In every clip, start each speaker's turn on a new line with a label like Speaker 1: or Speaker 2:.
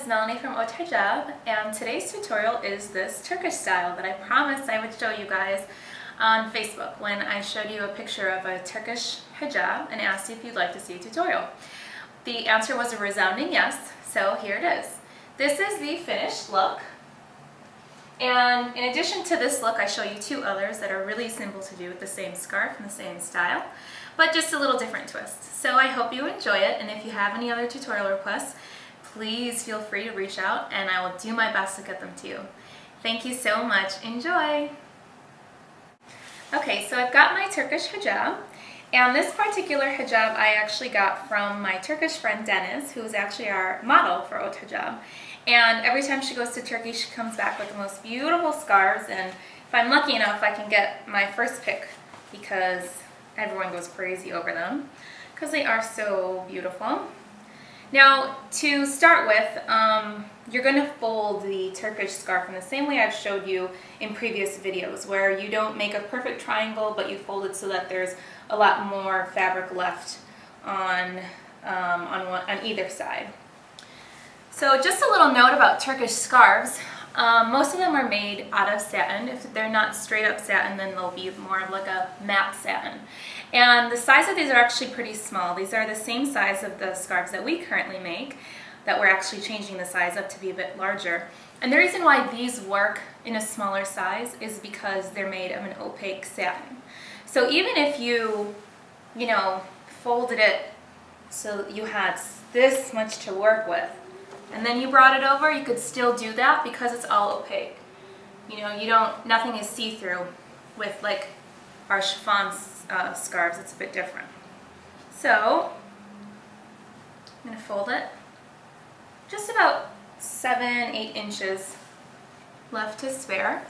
Speaker 1: Melanie from Haute Hijab, and today's tutorial is this Turkish style that I promised I would show you guys on Facebook when I showed you a picture of a Turkish hijab and asked you if you'd like to see a tutorial. The answer was a resounding yes, so here it is. This is the finished look, and in addition to this look I show you two others that are really simple to do with the same scarf and the same style, but just a little different twist. So I hope you enjoy it, and if you have any other tutorial requests, please feel free to reach out and I will do my best to get them to you. Thank you so much. Enjoy! Okay, so I've got my Turkish hijab, and this particular hijab I actually got from my Turkish friend Deniz, who's actually our model for Haute Hijab. And every time she goes to Turkey, she comes back with the most beautiful scarves, and if I'm lucky enough, I can get my first pick because everyone goes crazy over them because they are so beautiful. Now, to start with, you're going to fold the Turkish scarf in the same way I've showed you in previous videos, where you don't make a perfect triangle, but you fold it so that there's a lot more fabric left on either side. So just a little note about Turkish scarves. Most of them are made out of satin. If they're not straight up satin, then they'll be more of like a matte satin. And the size of these are actually pretty small. These are the same size of the scarves that we currently make, that we're actually changing the size up to be a bit larger. And the reason why these work in a smaller size is because they're made of an opaque satin. So even if you folded it so you had this much to work with, and then you brought it over, you could still do that because it's all opaque. Nothing is see-through. With like our chiffon scarves, it's a bit different. So I'm going to fold it just about 7-8 inches left to spare.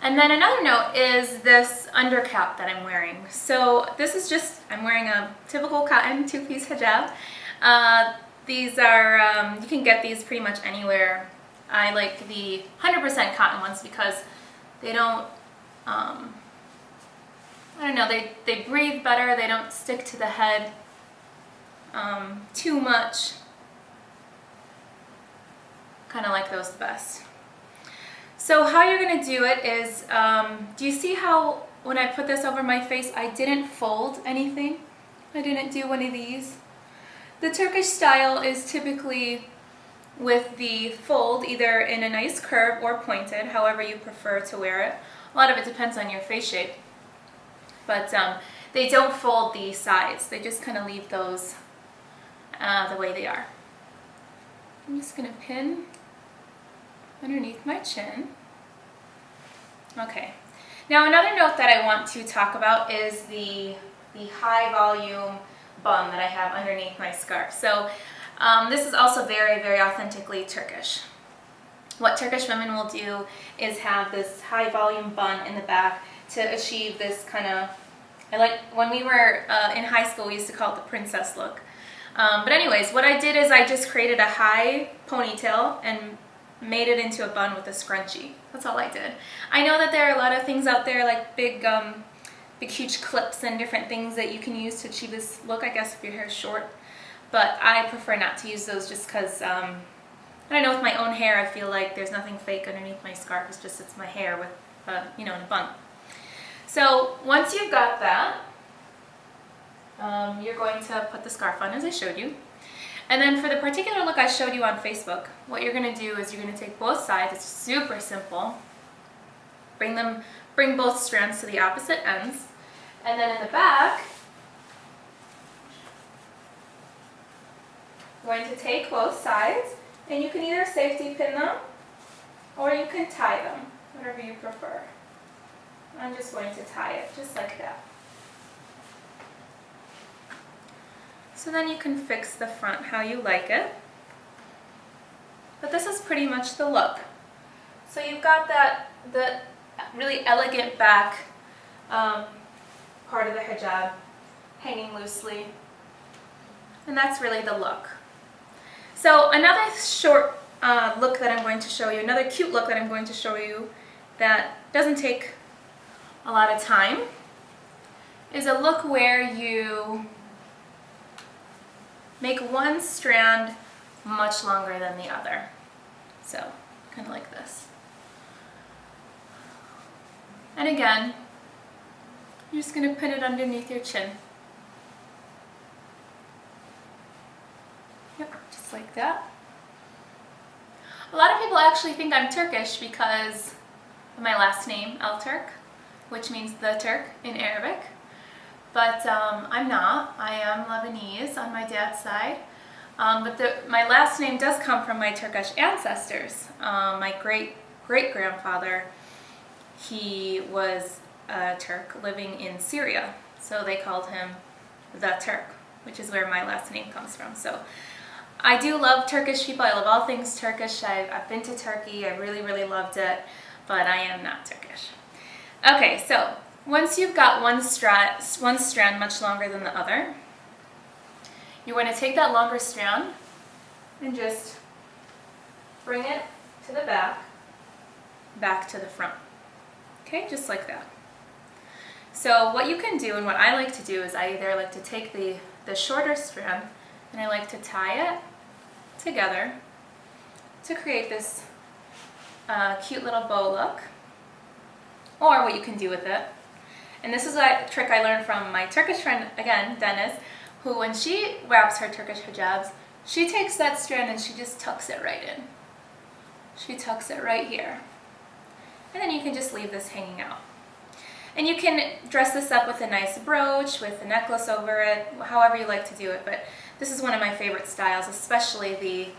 Speaker 1: And then another note is this undercap that I'm wearing. So this is I'm wearing a typical cotton two-piece hijab. These are, you can get these pretty much anywhere. I like the 100% cotton ones because they don't, I don't know, they breathe better, they don't stick to the head too much. Kind of like those the best. So how you're going to do it is, do you see how when I put this over my face I didn't fold anything? I didn't do one of these. The Turkish style is typically with the fold either in a nice curve or pointed, however you prefer to wear it. A lot of it depends on your face shape. But they don't fold the sides. They just kind of leave those the way they are. I'm just going to pin underneath my chin. Okay. Now another note that I want to talk about is the high volume bun that I have underneath my scarf. So this is also very, very authentically Turkish. What Turkish women will do is have this high volume bun in the back to achieve this kind of, when we were in high school we used to call it the princess look. But anyways, what I did is I just created a high ponytail and made it into a bun with a scrunchie. That's all I did. I know that there are a lot of things out there like big huge clips and different things that you can use to achieve this look, I guess if your hair is short. But I prefer not to use those just because, I don't know, with my own hair I feel like there's nothing fake underneath my scarf. It's my hair with, in a bun. So once you've got that, you're going to put the scarf on as I showed you. And then for the particular look I showed you on Facebook, what you're going to do is you're going to take both sides. It's super simple. Bring both strands to the opposite ends. And then in the back, you're going to take both sides, and you can either safety pin them or you can tie them, whatever you prefer. I'm just going to tie it just like that. So then you can fix the front how you like it. But this is pretty much the look. So you've got the really elegant back part of the hijab hanging loosely, and that's really the look. So another short look that I'm going to show you, another cute look that I'm going to show you that doesn't take a lot of time, is a look where you make one strand much longer than the other. So, kind of like this. And again, you're just going to pin it underneath your chin. Yep, just like that. A lot of people actually think I'm Turkish because of my last name, Al-Turk, which means the Turk in Arabic. But I'm not. I am Lebanese on my dad's side. But my last name does come from my Turkish ancestors. My great-great-grandfather, he was a Turk living in Syria. So they called him the Turk, which is where my last name comes from. So I do love Turkish people. I love all things Turkish. I've been to Turkey. I really, really loved it. But I am not Turkish. Okay, so once you've got one strand much longer than the other, you're going to take that longer strand and just bring it to the back to the front. Okay, just like that. So what you can do, and what I like to do, is I either like to take the shorter strand and I like to tie it together to create this cute little bow look. Or what you can do with it, and this is a trick I learned from my Turkish friend, again, Deniz, who when she wraps her Turkish hijabs, she takes that strand and she just tucks it right in. She tucks it right here. And then you can just leave this hanging out. And you can dress this up with a nice brooch, with a necklace over it, however you like to do it, but this is one of my favorite styles, especially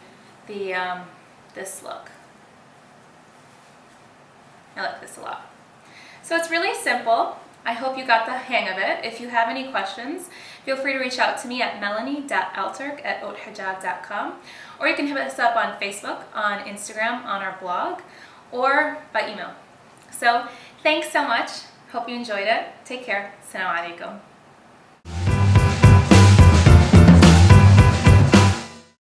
Speaker 1: this look. I like this a lot. So it's really simple. I hope you got the hang of it. If you have any questions, feel free to reach out to me at melanie.alturk@hautehijab.com, or you can hit us up on Facebook, on Instagram, on our blog, or by email. So thanks so much. Hope you enjoyed it. Take care. Assalamu alaikum.